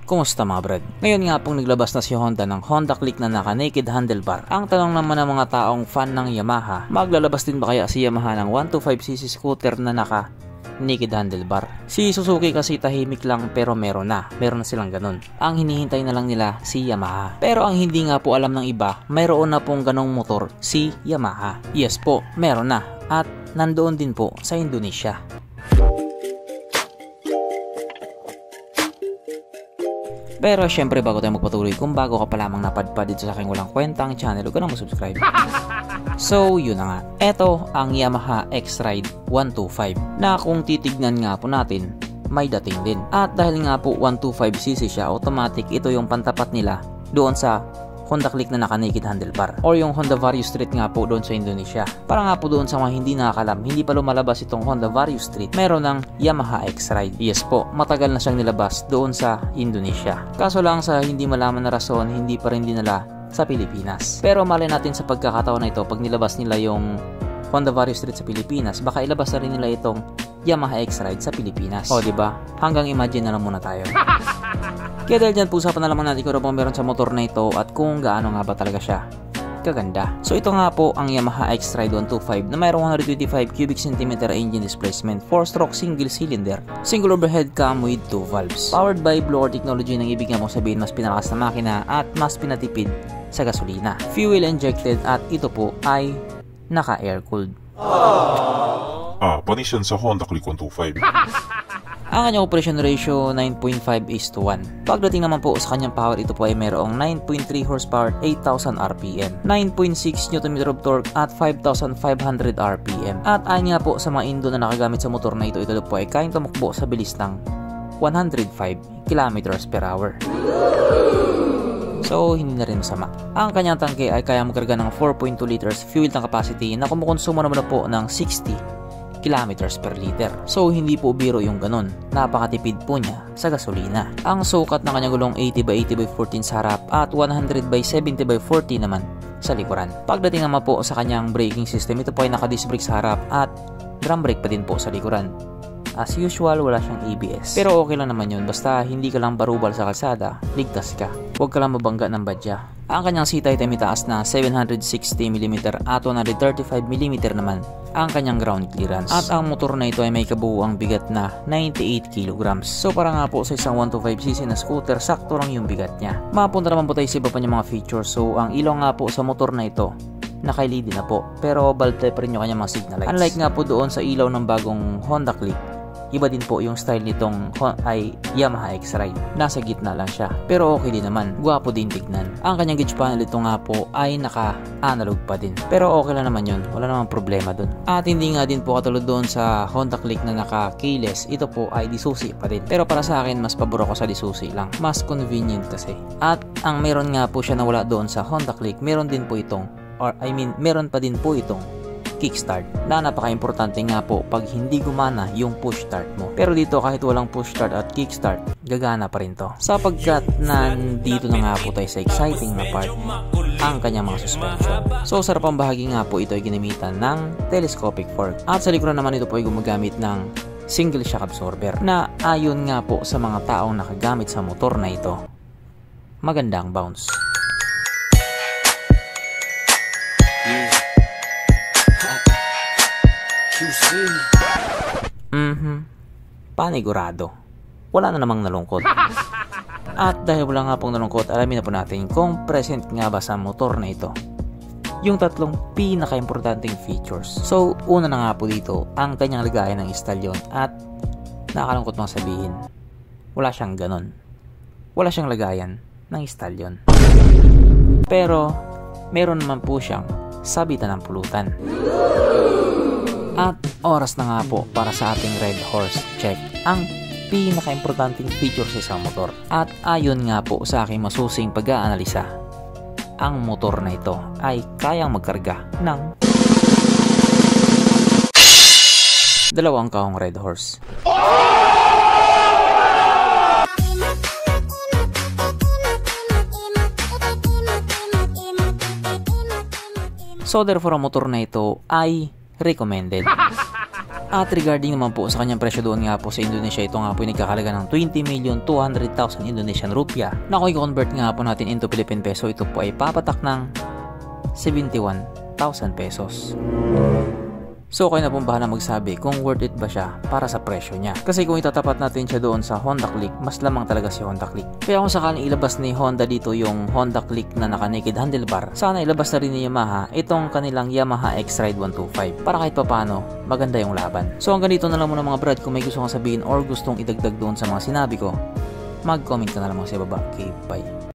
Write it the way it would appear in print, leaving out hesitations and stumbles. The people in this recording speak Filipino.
Kumusta mga brad? Ngayon nga pong naglabas na si Honda ng Honda Click na naka-naked handlebar. Ang tanong naman ng mga taong fan ng Yamaha, maglalabas din ba kaya si Yamaha ng 125cc scooter na naka-naked handlebar? Si Suzuki kasi tahimik lang pero meron na silang ganun. Ang hinihintay na lang nila si Yamaha. Pero ang hindi nga po alam ng iba, mayroon na pong ganong motor si Yamaha. Yes po, meron na at nandoon din po sa Indonesia. Pero syempre bago tayo magpatuloy, kung bago ka pa lamang napadpad dito sa aking walang kwentang channel, huwag ka na mag-subscribe. So yun na nga, eto ang Yamaha X-Ride 125 na kung titignan nga po natin, may dating din. At dahil nga po 125cc siya, automatic ito yung pantapat nila doon sa Honda Click na naka-naked handlebar or yung Honda Vario Street nga po doon sa Indonesia. Para nga po doon sa mga hindi nakakalam, hindi pa lumalabas itong Honda Vario Street, meron ng Yamaha X-Ride. Yes po, matagal na siyang nilabas doon sa Indonesia. Kaso lang sa hindi malaman na rason, hindi pa rin dinala sa Pilipinas. Pero malay natin sa pagkakataon na ito, pag nilabas nila yung Honda Vario Street sa Pilipinas, baka ilabas na rin nila itong Yamaha X-Ride sa Pilipinas. O diba? Hanggang imagine na lang muna tayo. Kaya dahil dyan, pusapan na naman natin kung ano bang meron sa motor na ito at kung gaano nga ba talaga siya kaganda. So ito nga po ang Yamaha X-Ride 125 na mayroong 125 cubic centimeter engine displacement, 4-stroke single cylinder, single overhead cam with 2 valves. Powered by blower technology, nang ibig nga mong sabihin mas pinalakas na makina at mas pinatipid sa gasolina. Fuel injected at ito po ay naka-air cooled. Panis yan sa Honda Click 125. Ang kanyang operation ratio 9.5:1. Pagdating naman po sa kanyang power, ito po ay mayroong 9.3 horsepower, 8,000 RPM, 9.6 Nm of torque at 5,500 RPM. At ayon nga po sa mga Indo na nakagamit sa motor na ito po ay kayang tumakbo sa bilis ng 105 km/h. So, hindi na rin masama. Ang kanyang tangke ay kaya magkarga ng 4.2 liters fuel tank capacity na kumukonsumo naman po ng 60 kilometers per liter. So hindi po biro yung ganun. Napakatipid po niya sa gasolina. Ang sukat ng kanyang gulong 80/80/14 sa harap at 100/70/40 naman sa likuran. Pagdating naman po sa kanyang braking system, ito po ay naka-disc brake sa harap at drum brake pa din po sa likuran. As usual, wala siyang ABS. Pero okay lang naman yun, basta hindi ka lang barubal sa kalsada, ligtas ka. Huwag ka lang mabangga ng badya. Ang kanyang seat height ay mitaas na 760mm at 135mm naman ang kanyang ground clearance. At ang motor na ito ay may kabuuang bigat na 98 kg. So para nga po sa isang 125cc na scooter, sakto lang yung bigat niya. Mapunta naman po tayo sa iba pa niyang mga features. So ang ilaw nga po sa motor na ito, naka-LED na po. Pero bulb type rin yung kanyang mga signal lights. Unlike nga po doon sa ilaw ng bagong Honda Click, iba din po yung style nitong ay Yamaha X-Ride. Nasa gitna lang siya. Pero okay din naman. Gwapo din tignan. Ang kanyang gauge panel ito nga po ay naka-analog pa din. Pero okay lang naman yun. Wala namang problema dun. At hindi nga din po katulad doon sa Honda Click na naka-keyless. Ito po ay disusi pa din. Pero para sa akin, mas pabor ako sa disusi lang. Mas convenient kasi. At ang meron nga po siya na wala doon sa Honda Click, meron din po itong meron pa din po itong kickstart na napaka-importante nga po pag hindi gumana yung push start mo. Pero dito kahit walang push start at kickstart, gagana pa rin to. Sapagkat nandito na nga po tayo sa exciting na part, ang kanyang mga suspension. So sa harapang bahagi nga po ito ay ginamitan ng telescopic fork. At sa likuran naman ito po ay gumagamit ng single shock absorber na ayon nga po sa mga taong nakagamit sa motor na ito, magandang bounce. Panigurado. Wala na namang nalungkot. At dahil wala nga pong nalungkot, alamin na po natin kung present nga ba sa motor na ito yung tatlong pinaka-importanting features. So, una na nga po dito, ang kanyang lagayan ng istalyon. At nakakalungkot mga sabihin, wala siyang ganon. Wala siyang lagayan ng istalyon. Pero, meron naman po siyang sabitan ng pulutan. At oras na nga po para sa ating Red Horse check ang pinaka-importanting feature sa isang motor. At ayon nga po sa aking masusing pag-aanalisa, ang motor na ito ay kayang magkarga ng 2 kahong Red Horse. So therefore ang motor na ito ay recommended. At regarding naman po sa kanyang presyo doon nga po sa Indonesia, ito nga po ay nagkakalaga ng 20,200,000 Indonesian rupiah. Na kung i-convert nga po natin into Philippine peso, ito po ay papatak ng 71,000 pesos. So kayo na pong bahala magsabi kung worth it ba siya para sa presyo niya. Kasi kung itatapat natin siya doon sa Honda Click, mas lamang talaga si Honda Click. Kaya kung sakaling ilabas ni Honda dito yung Honda Click na naka-naked handlebar, sana ilabas na rin ni Yamaha itong kanilang Yamaha X-Ride 125 para kahit papano maganda yung laban. So hanggang dito na lang muna mga brad. Kung may gusto kong sabihin or gustong idagdag doon sa mga sinabi ko, mag-comment ka na lang sa baba. Okay, bye.